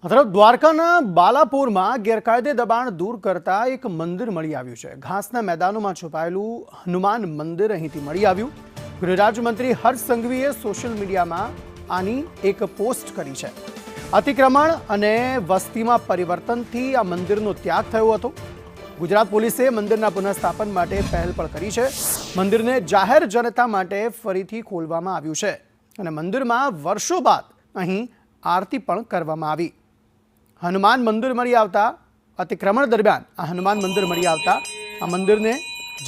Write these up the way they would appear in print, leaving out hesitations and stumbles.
તરફ દ્વારકાના બાલાપુરમાં ગેરકાયદે દબાણ દૂર કરતા એક મંદિર મળી આવ્યું છે। ઘાસના મેદાનોમાં છુપાયેલું હનુમાન મંદિર અહીંથી મળી આવ્યું। ગૃહ રાજ્યમંત્રી હર્ષ સંઘવીએ સોશિયલ મીડિયામાં આની એક પોસ્ટ કરી છે। અતિક્રમણ અને વસ્તીમાં પરિવર્તનથી આ મંદિરનો ત્યાગ થયો હતો। ગુજરાત પોલીસે મંદિરના પુનઃસ્થાપન માટે પહેલ પણ કરી છે। મંદિરને જાહેર જનતા માટે ફરીથી ખોલવામાં આવ્યું છે અને મંદિરમાં વર્ષો બાદ અહીં આરતી પણ કરવામાં આવી। હનુમાન મંદિર મળી આવતા અતિક્રમણ દરમિયાન આ હનુમાન મંદિર મળી આવતા આ મંદિરને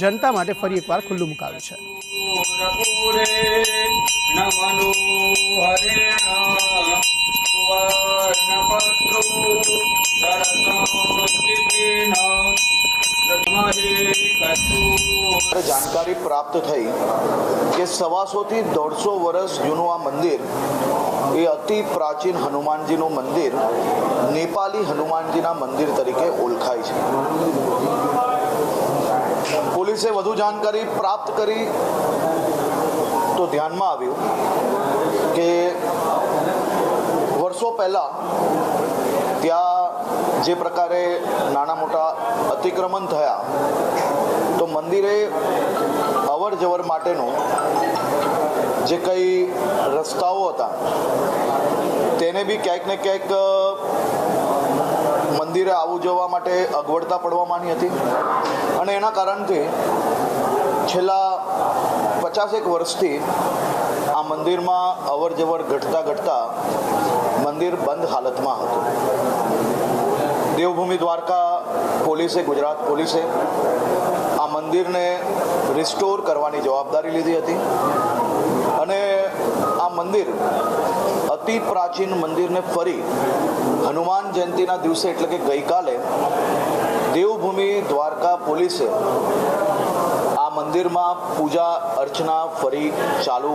જનતા માટે ફરી એકવાર ખુલ્લું મુકાયું છે। जानकारी प्राप्त थई कि 125 થી 150 वर्ष जूनू आ मंदिर ए अति प्राचीन हनुमानजीनु मंदिर नेपाली हनुमानजीना मंदिर तरीके ओळखाय छे। पोलीसे વધુ जानकारी प्राप्त करी तो ध्यान में आव्युं कि वर्षों पहला त्या जे प्रकारे नाना मोटा अतिक्रमण थया तो मंदिरे अवर जवर माटेनो जे कई रस्ताओ हता तेने भी क्यांक ने क्यांक मंदिरे आवू जवा माटे अगवड़ता पड़वा मानी हती अने एना कारणथी छेल्ला 50 वर्षथी आ मंदिर में अवर जवर घटता घटता मंदिर बंद हालत में हतुं। देवभूमि द्वारका पोलीसे गुजरात पोलीसे आ मंदिर ने रिस्टोर करवानी जवाबदारी लीधी हती अने आ मंदिर अति प्राचीन मंदिर ने फरी हनुमान जयंतीना दिवसे एटले के गई काले देवभूमि द्वारका पोलीसे आ मंदिर में पूजा अर्चना फरी चालू